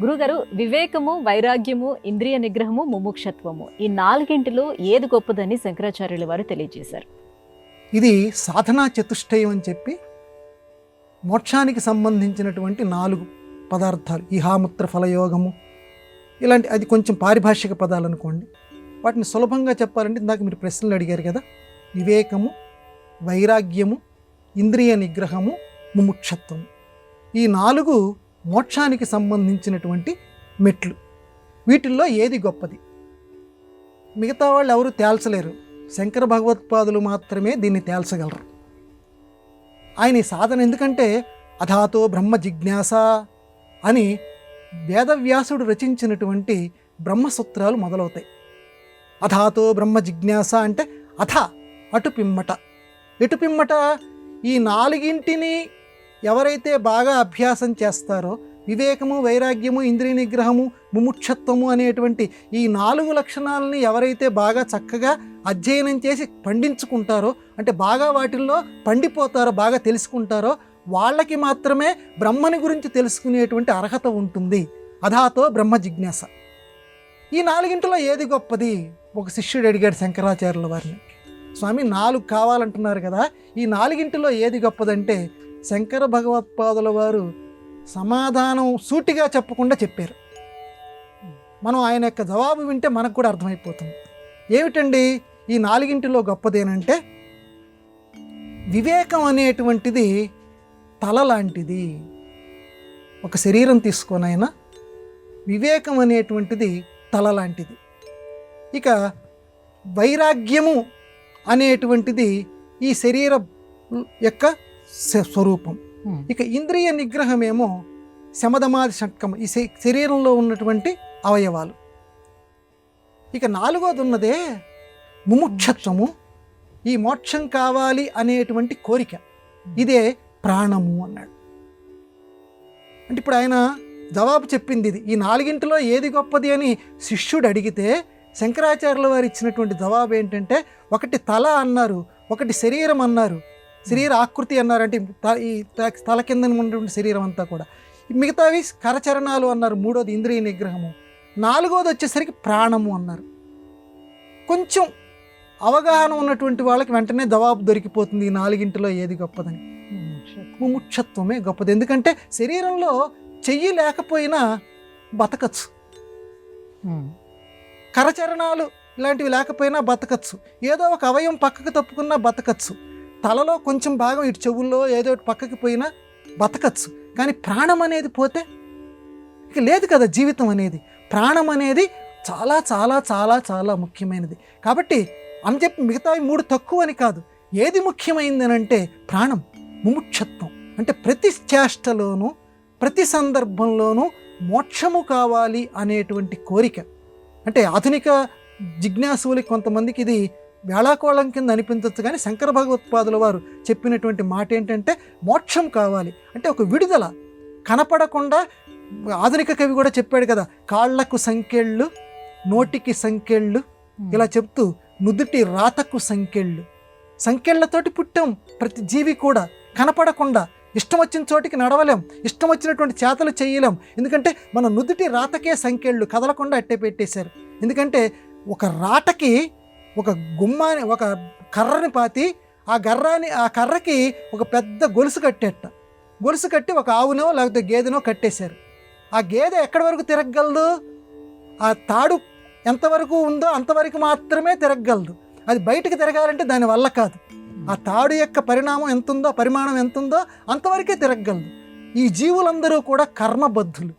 గురుగారు, వివేకము, వైరాగ్యము, ఇంద్రియ నిగ్రహము, ముముక్షత్వము ఈ నాలుగింటిలో ఏది గొప్పదని శంకరాచార్యుల వారు తెలియజేశారు. ఇది సాధనా చతుష్టయం అని చెప్పి మోక్షానికి సంబంధించినటువంటి 4 పదార్థాలు. ఇహాముత్ర ఫలయోగము ఇలాంటి, అది కొంచెం పారిభాషిక పదాలు అనుకోండి. వాటిని సులభంగా చెప్పాలంటే ఇందాక మీరు ప్రశ్నలు అడిగారు కదా, వివేకము, వైరాగ్యము, ఇంద్రియ నిగ్రహము, ముముక్షత్వము, ఈ 4 మోక్షానికి సంబంధించినటువంటి మెట్లు. వీటిల్లో ఏది గొప్పది? మిగతా వాళ్ళు ఎవరు తేల్చలేరు, శంకర భగవత్పాదులు మాత్రమే దీన్ని తేల్చగలరు. ఆయన ఈ సాధన ఎందుకంటే అథాతో బ్రహ్మ జిజ్ఞాస అని వేదవ్యాసుడు రచించినటువంటి బ్రహ్మసూత్రాలు మొదలవుతాయి. అథాతో బ్రహ్మ జిజ్ఞాస అంటే అథ అటు పిమ్మట, ఎటు పిమ్మట ఈ 4ంటిని ఎవరైతే బాగా అభ్యాసం చేస్తారో, వివేకము, వైరాగ్యము, ఇంద్రియ నిగ్రహము, ముముక్షత్వము అనేటువంటి ఈ 4 లక్షణాలని ఎవరైతే బాగా చక్కగా అధ్యయనం చేసి పండించుకుంటారో, అంటే బాగా వాటిల్లో పండిపోతారో, బాగా తెలుసుకుంటారో, వాళ్ళకి మాత్రమే బ్రహ్మని గురించి తెలుసుకునేటువంటి అర్హత ఉంటుంది. అథాతో బ్రహ్మ జిజ్ఞాస. ఈ 4ంటిలో ఏది గొప్పది? ఒక శిష్యుడు అడిగాడు శంకరాచార్యుల వారిని, స్వామి 4 కావాలంటున్నారు కదా, ఈ 4ంటిలో ఏది గొప్పదంటే శంకర భగవత్పాదుల వారు సమాధానం సూటిగా చెప్పకుండా చెప్పారు. మనం ఆయన యొక్క జవాబు వింటే మనకు కూడా అర్థమైపోతుంది. ఏమిటండి ఈ 4ంటిలో గొప్పదేనంటే, వివేకం అనేటువంటిది తల లాంటిది. ఒక శరీరం తీసుకొని ఆయన, వివేకం అనేటువంటిది తల లాంటిది. ఇక వైరాగ్యము అనేటువంటిది ఈ శరీరం యొక్క స్వరూపం. ఇక ఇంద్రియ నిగ్రహమేమో శమదమాది షట్కం, ఈ శరీరంలో ఉన్నటువంటి అవయవాలు. ఇక 4వది ఉన్నదే ముముక్షత్వము, ఈ మోక్షం కావాలి అనేటువంటి కోరిక, ఇదే ప్రాణము అన్నాడు. అంటే ఇప్పుడు ఆయన జవాబు చెప్పింది ఇది. ఈ 4ంటిలో ఏది గొప్పది అని శిష్యుడు అడిగితే శంకరాచార్యుల వారు ఇచ్చినటువంటి జవాబు ఏంటంటే, ఒకటి తల అన్నారు, ఒకటి శరీరం అన్నారు, శరీర ఆకృతి అన్నారు, అంటే ఈ తల కింద ఉన్నటువంటి శరీరం అంతా కూడా. మిగతావి కరచరణాలు అన్నారు, 3వది ఇంద్రియ నిగ్రహము, 4వది వచ్చేసరికి ప్రాణము అన్నారు. కొంచెం అవగాహన ఉన్నటువంటి వాళ్ళకి వెంటనే జవాబు దొరికిపోతుంది ఈ 4ంటిలో ఏది గొప్పదని. ముముక్షత్వమే గొప్పది. ఎందుకంటే శరీరంలో చెయ్యి లేకపోయినా బతకచ్చు, కరచరణాలు ఇలాంటివి లేకపోయినా బతకచ్చు, ఏదో ఒక అవయం పక్కకు తప్పుకున్నా బతకచ్చు, తలలో కొంచెం భాగం ఇటు చెవుల్లో ఏదో ఒకటి పక్కకి పోయినా బతకచ్చు. కానీ ప్రాణం అనేది పోతే ఇక లేదు కదా జీవితం అనేది. ప్రాణం అనేది చాలా చాలా చాలా చాలా ముఖ్యమైనది. కాబట్టి అని చెప్పి మిగతావి 3 తక్కువ అని కాదు, ఏది ముఖ్యమైనది అని అంటే ప్రాణం, ముముక్షత్వం. అంటే ప్రతి చేష్టలోనూ ప్రతి సందర్భంలోనూ మోక్షము కావాలి అనేటువంటి కోరిక. అంటే ఆధునిక జిజ్ఞాసులకి కొంతమందికి ఇది వేళాకోళం కింద అనిపించవచ్చు, కానీ శంకర భగవత్పాదుల వారు చెప్పినటువంటి మాట ఏంటంటే మోక్షం కావాలి అంటే ఒక విడుదల. కనపడకుండా, ఆధునిక కవి కూడా చెప్పాడు కదా, కాళ్లకు సంకెళ్ళు, నోటికి సంకెళ్ళు, ఇలా చెప్తూ నుదుటి రాతకు సంకెళ్ళు. సంకెళ్లతోటి పుట్టాం ప్రతి జీవి కూడా. కనపడకుండా ఇష్టం వచ్చిన చోటికి నడవలేం, ఇష్టం వచ్చినటువంటి చేతలు చేయలేం. ఎందుకంటే మన నుదుటి రాతకే సంకెళ్ళు, కదలకుండా అట్టే పెట్టేశారు. ఎందుకంటే ఒక రాటకి ఒక గుమ్మాని, ఒక కర్రని పాతి ఆ కర్రకి ఒక పెద్ద గొలుసు కట్టేట, గొలుసు కట్టి ఒక ఆవునో లేకపోతే గేదెనో కట్టేశారు. ఆ గేదె ఎక్కడి వరకు తిరగగలదు? ఆ తాడు ఎంతవరకు ఉందో అంతవరకు మాత్రమే తిరగగలదు. అది బయటకు తిరగాలంటే దాని వల్ల కాదు. ఆ తాడు యొక్క పరిమాణం ఎంత ఉందో అంతవరకే తిరగగలదు. ఈ జీవులందరూ కూడా కర్మబద్ధులు.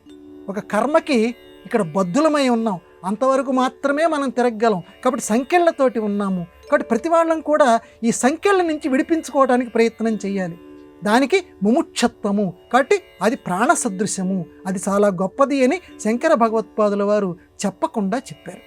ఒక కర్మకి ఇక్కడ బద్ధులమై ఉన్నాం, అంతవరకు మాత్రమే మనం తిరగగలం. కాబట్టి సంకెళ్లతోటి ఉన్నాము. కాబట్టి ప్రతి వాళ్ళం కూడా ఈ సంకెళ్ళ నుంచి విడిపించుకోవడానికి ప్రయత్నం చేయాలి. దానికి ముముక్షత్వము. కాబట్టి అది ప్రాణ సదృశ్యము, అది చాలా గొప్పది అని శంకర భగవత్పాదుల వారు చెప్పకుండా చెప్పారు.